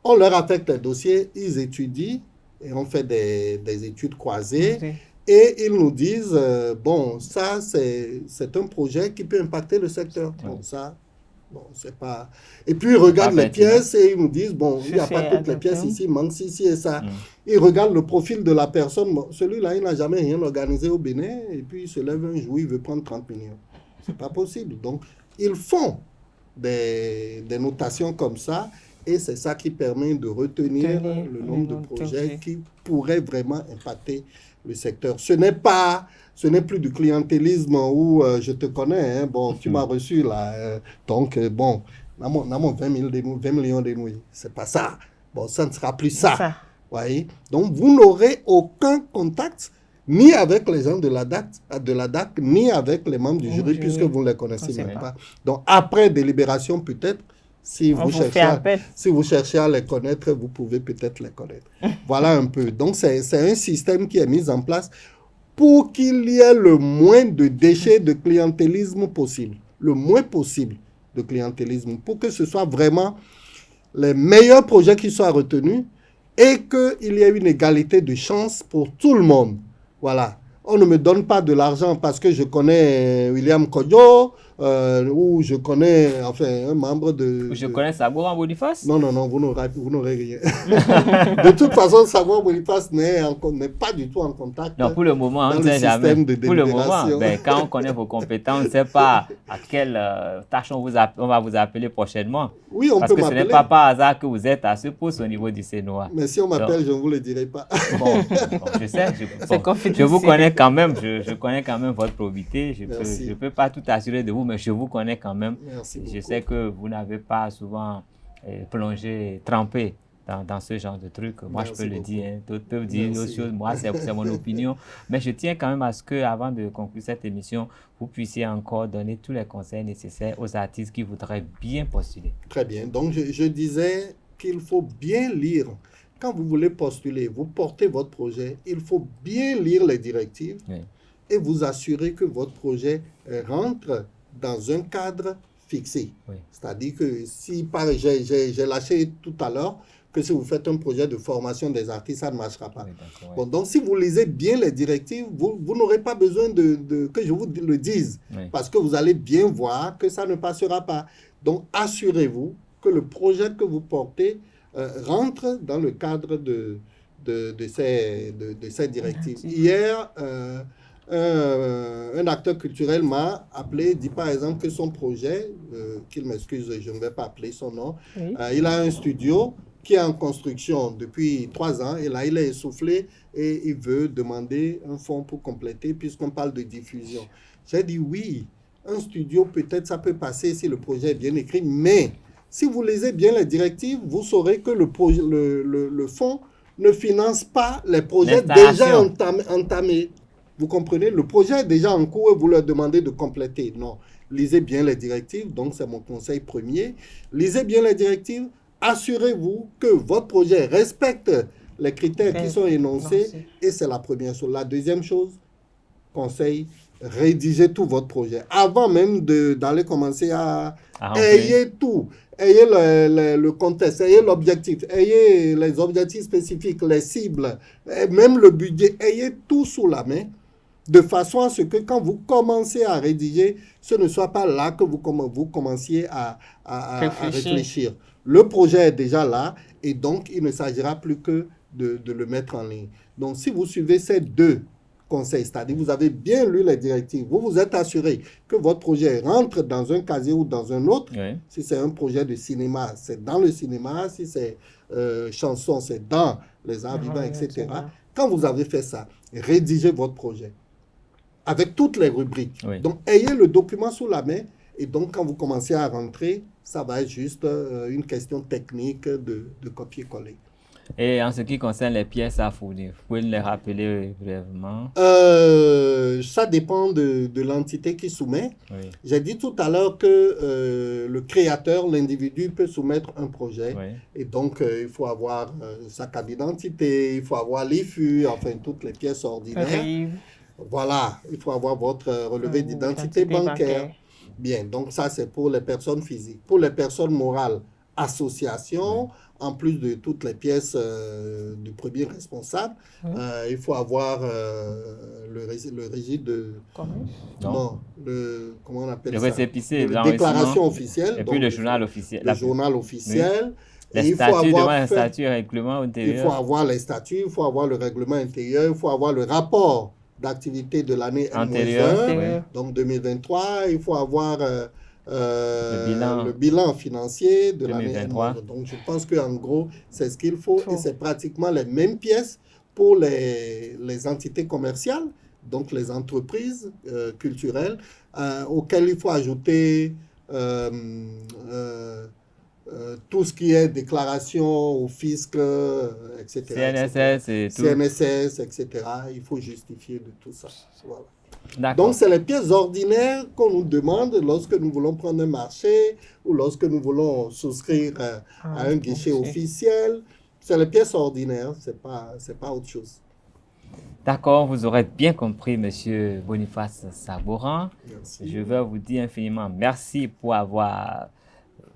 on leur affecte les dossiers, ils étudient et on fait des études croisées. Oui. Et ils nous disent, bon, ça, c'est un projet qui peut impacter le secteur. Oui. Bon, ça, bon, c'est pas... Et puis, ils regardent les pièces et ils nous disent, bon, il n'y a pas toutes les pièces ici, il manque ici et ça. Ils regardent le profil de la personne. Bon, celui-là, il n'a jamais rien organisé au Bénin. Et puis, il se lève un jour, il veut prendre 30 millions. C'est pas possible. Donc, ils font des notations comme ça. Et c'est ça qui permet de retenir le nombre de projets qui pourraient vraiment impacter le secteur. Ce n'est plus du clientélisme où je te connais, hein, bon, tu m'as reçu là, donc bon, nous avons 20 millions de nouilles. C'est pas ça. Bon, ça ne sera plus ça. Voyez? Donc, vous n'aurez aucun contact ni avec les gens de la DAC, ni avec les membres du jury, puisque vous ne les connaissez même pas. Donc, après délibération, peut-être, si vous cherchez à les connaître, vous pouvez peut-être les connaître. Voilà un peu. Donc, c'est un système qui est mis en place pour qu'il y ait le moins de déchets de clientélisme possible. Le moins possible de clientélisme. Pour que ce soit vraiment les meilleurs projets qui soient retenus et qu'il y ait une égalité de chance pour tout le monde. Voilà. On ne me donne pas de l'argent parce que je connais William Kodjo, ou je connais, enfin, un membre de... Je connais Sagoran Boniface? Non, vous n'aurez rien. De toute façon, Sagoran Boniface n'est pas du tout en contact. Non, pour le moment, on ne sait jamais. Pour le moment, quand on connaît vos compétences, on ne sait pas à quelle tâche on va vous appeler prochainement. Oui, on parce peut que m'appeler. Ce n'est pas par hasard que vous êtes à ce poste au niveau du CNOA. Mais si on m'appelle, je ne vous le dirai pas. Bon, je sais. Je vous connais quand même. Je connais quand même votre probité. Je ne peux pas tout assurer de vous, mais je vous connais quand même. Merci beaucoup. Je sais que vous n'avez pas souvent plongé, trempé dans ce genre de trucs. Moi, je peux le dire. Hein. D'autres peuvent dire autre chose. Moi, c'est mon opinion. Mais je tiens quand même à ce qu'avant de conclure cette émission, vous puissiez encore donner tous les conseils nécessaires aux artistes qui voudraient bien postuler. Très bien. Donc, je disais qu'il faut bien lire. Quand vous voulez postuler, vous portez votre projet, il faut bien lire les directives et vous assurer que votre projet rentre dans un cadre fixé. Oui. C'est-à-dire que si, j'ai lâché tout à l'heure, que si vous faites un projet de formation des artistes, ça ne marchera pas. Oui, d'accord, Bon, donc, si vous lisez bien les directives, vous n'aurez pas besoin que je vous le dise, parce que vous allez bien voir que ça ne passera pas. Donc, assurez-vous que le projet que vous portez rentre dans le cadre de ces directives. Hier, un acteur culturel m'a appelé, dit par exemple que son projet, qu'il m'excuse, je ne vais pas appeler son nom, il a un studio qui est en construction depuis 3 ans, et là il est essoufflé et il veut demander un fonds pour compléter puisqu'on parle de diffusion. J'ai dit oui, un studio peut-être ça peut passer si le projet est bien écrit, mais si vous lisez bien les directives, vous saurez que le fonds ne finance pas les projets déjà entamés. Vous comprenez? Le projet est déjà en cours et vous leur demandez de compléter. Non, lisez bien les directives, donc c'est mon conseil premier. Lisez bien les directives, assurez-vous que votre projet respecte les critères qui sont énoncés et c'est la première chose. La deuxième chose, conseil, rédigez tout votre projet. Avant même d'aller commencer à ayez tout. Ayez le contexte, ayez l'objectif, ayez les objectifs spécifiques, les cibles, et même le budget, ayez tout sous la main, de façon à ce que quand vous commencez à rédiger, ce ne soit pas là que vous commenciez à réfléchir. Le projet est déjà là et donc il ne s'agira plus que de le mettre en ligne. Donc si vous suivez ces 2 conseils, c'est-à-dire vous avez bien lu les directives, vous vous êtes assuré que votre projet rentre dans un casier ou dans un autre. Si c'est un projet de cinéma, c'est dans le cinéma. Si c'est chanson, c'est dans les arts vivants, etc. Quand vous avez fait ça, rédigez votre projet avec toutes les rubriques. Donc, ayez le document sous la main et donc, quand vous commencez à rentrer, ça va être juste une question technique de copier-coller. Et en ce qui concerne les pièces à fournir, vous pouvez les rappeler brièvement? Ça dépend de l'entité qui soumet. J'ai dit tout à l'heure que le créateur, l'individu, peut soumettre un projet. Et donc, il faut avoir sa carte d'identité, il faut avoir l'IFU, enfin, toutes les pièces ordinaires. Voilà, il faut avoir votre relevé d'identité bancaire. Bien, donc ça, c'est pour les personnes physiques. Pour les personnes morales, associations, en plus de toutes les pièces du premier responsable, il faut avoir le registre de... comment on appelle ça? Le récépissé, la déclaration officielle. Et puis le journal officiel. Le journal officiel. Les statuts, les statuts, règlement intérieur. Il faut avoir les statuts, il faut avoir le règlement intérieur, il faut avoir le rapport d'activité de l'année antérieure, donc 2023, il faut avoir le bilan financier de l'année 2023. Donc, je pense qu'en gros, c'est ce qu'il faut et c'est pratiquement les mêmes pièces pour les entités commerciales, donc les entreprises culturelles, auxquelles il faut ajouter tout ce qui est déclaration au fisc, etc. CNSS et tout. CNSS, etc. Il faut justifier de tout ça. Voilà. Donc, c'est les pièces ordinaires qu'on nous demande lorsque nous voulons prendre un marché ou lorsque nous voulons souscrire à un guichet officiel. C'est les pièces ordinaires, c'est pas autre chose. D'accord, vous aurez bien compris, Monsieur Boniface Sabouran. Merci. Je veux vous dire infiniment merci pour avoir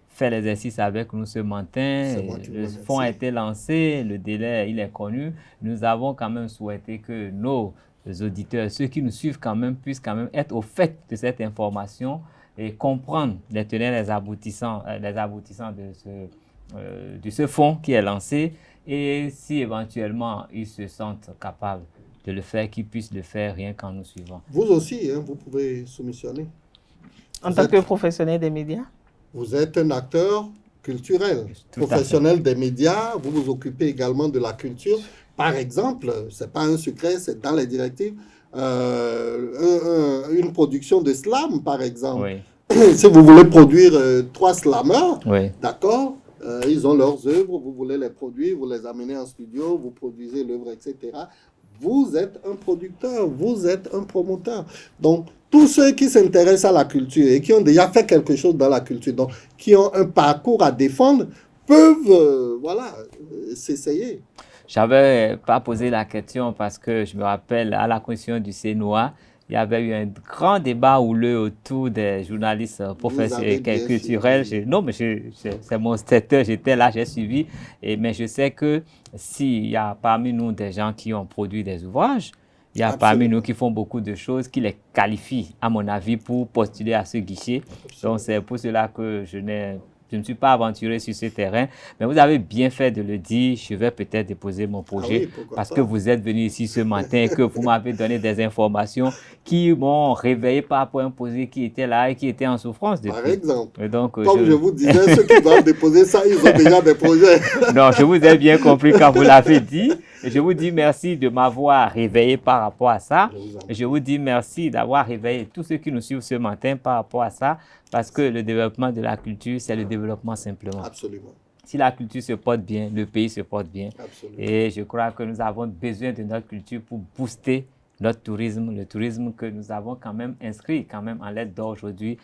fait l'exercice avec nous ce matin. Le fonds a été lancé, le délai il est connu. Nous avons quand même souhaité que nos auditeurs, ceux qui nous suivent quand même, puissent quand même être au fait de cette information et comprendre les tenants et les aboutissants de ce fonds qui est lancé. Et si éventuellement ils se sentent capables de le faire, qu'ils puissent le faire rien qu'en nous suivant. Vous aussi, vous pouvez soumissionner. En tant que professionnel des médias? Vous êtes un acteur culturel, professionnel des médias, vous vous occupez également de la culture. Par exemple, ce n'est pas un secret, c'est dans les directives, une production de slam, par exemple. Si vous voulez produire 3 slammers, d'accord, ils ont leurs œuvres, vous voulez les produire, vous les amenez en studio, vous produisez l'œuvre, etc. Vous êtes un producteur, vous êtes un promoteur. Donc, tous ceux qui s'intéressent à la culture et qui ont déjà fait quelque chose dans la culture, donc qui ont un parcours à défendre, peuvent s'essayer. Je n'avais pas posé la question parce que je me rappelle à la commission du CNOA, il y avait eu un grand débat houleux autour des journalistes professionnels culturels. Non, mais c'est mon secteur, j'étais là, j'ai suivi. Mais je sais que s'il y a parmi nous des gens qui ont produit des ouvrages, il y a parmi nous qui font beaucoup de choses qui les qualifient, à mon avis, pour postuler à ce guichet. Donc, c'est pour cela que je ne me suis pas aventuré sur ce terrain, mais vous avez bien fait de le dire. Je vais peut-être déposer mon projet parce que vous êtes venu ici ce matin et que vous m'avez donné des informations qui m'ont réveillé par rapport à un projet qui était là et qui était en souffrance depuis. Par exemple, et donc, comme je vous disais, ceux qui doivent déposer ça, ils ont déjà des projets. Non, je vous ai bien compris quand vous l'avez dit. Je vous dis merci de m'avoir réveillé par rapport à ça. Je vous dis merci d'avoir réveillé tous ceux qui nous suivent ce matin par rapport à ça. Parce que le développement de la culture, c'est le développement simplement. Absolument. Si la culture se porte bien, le pays se porte bien. Absolument. Et je crois que nous avons besoin de notre culture pour booster notre tourisme, le tourisme que nous avons quand même inscrit quand même en lettres d'or aujourd'hui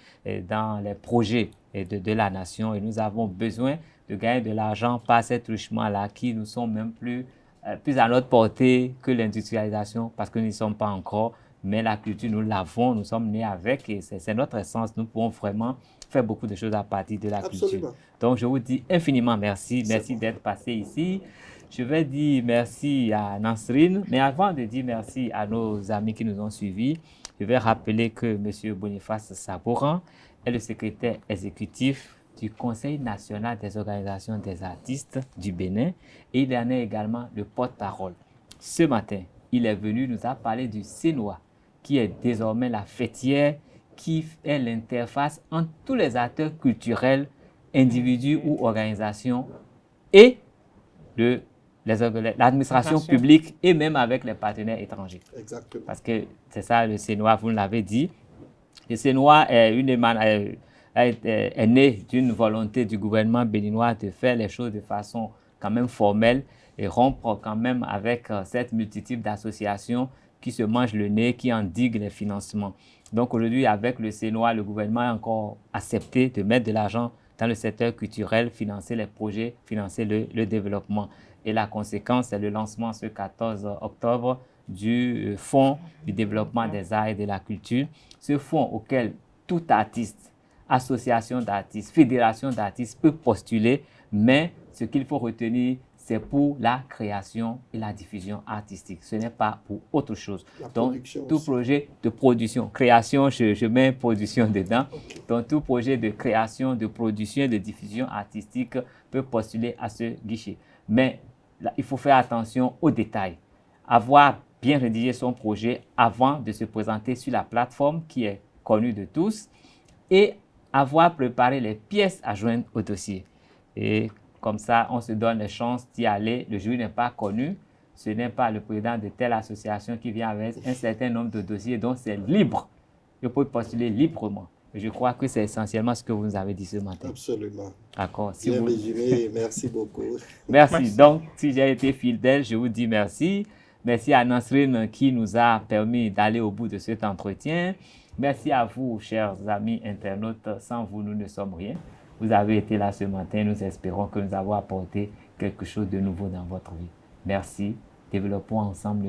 dans les projets de la nation. Et nous avons besoin de gagner de l'argent par ces truchements-là qui nous sont même plus à notre portée que l'industrialisation parce que nous n'y sommes pas encore. Mais la culture, nous l'avons, nous sommes nés avec et c'est notre essence. Nous pouvons vraiment faire beaucoup de choses à partir de la culture. Donc, je vous dis infiniment merci. Merci d'être passé ici. Je vais dire merci à Nasrine. Mais avant de dire merci à nos amis qui nous ont suivis, je vais rappeler que M. Boniface Sabouran est le secrétaire exécutif du Conseil national des organisations des artistes du Bénin et il en est également le porte-parole. Ce matin, il est venu nous a parlé du CENOA, qui est désormais la fêtière, qui est l'interface entre tous les acteurs culturels, individus ou organisations, et l'administration publique, et même avec les partenaires étrangers. Exactement. Parce que c'est ça le CENOA, vous l'avez dit. Le CENOA est né d'une volonté du gouvernement béninois de faire les choses de façon quand même formelle et rompre quand même avec cette multitude d'associations qui se mangent le nez, qui endiguent les financements. Donc aujourd'hui, avec le CENOA, le gouvernement a encore accepté de mettre de l'argent dans le secteur culturel, financer les projets, financer le développement. Et la conséquence, c'est le lancement ce 14 octobre du Fonds du développement des arts et de la culture. Ce fonds auquel tout artiste, association d'artistes, fédération d'artistes peut postuler, mais ce qu'il faut retenir, c'est pour la création et la diffusion artistique. Ce n'est pas pour autre chose. Donc, tout projet de production, création, je mets production dedans. Okay. Donc, tout projet de création, de production et de diffusion artistique peut postuler à ce guichet. Mais là, il faut faire attention aux détails. Avoir bien rédigé son projet avant de se présenter sur la plateforme qui est connue de tous et avoir préparé les pièces à joindre au dossier. Et comme ça, on se donne les chances d'y aller. Le jury n'est pas connu. Ce n'est pas le président de telle association qui vient avec un certain nombre de dossiers. Donc, c'est libre. Je peux postuler librement. Je crois que c'est essentiellement ce que vous nous avez dit ce matin. Absolument. D'accord. Bien résumé. Merci beaucoup. Merci. Donc, si j'ai été fidèle, je vous dis merci. Merci à Nasrine qui nous a permis d'aller au bout de cet entretien. Merci à vous, chers amis internautes. Sans vous, nous ne sommes rien. Vous avez été là ce matin. Nous espérons que nous avons apporté quelque chose de nouveau dans votre vie. Merci. Développons ensemble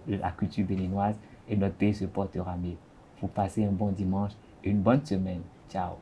la culture béninoise et notre pays se portera mieux. Vous passez un bon dimanche et une bonne semaine. Ciao.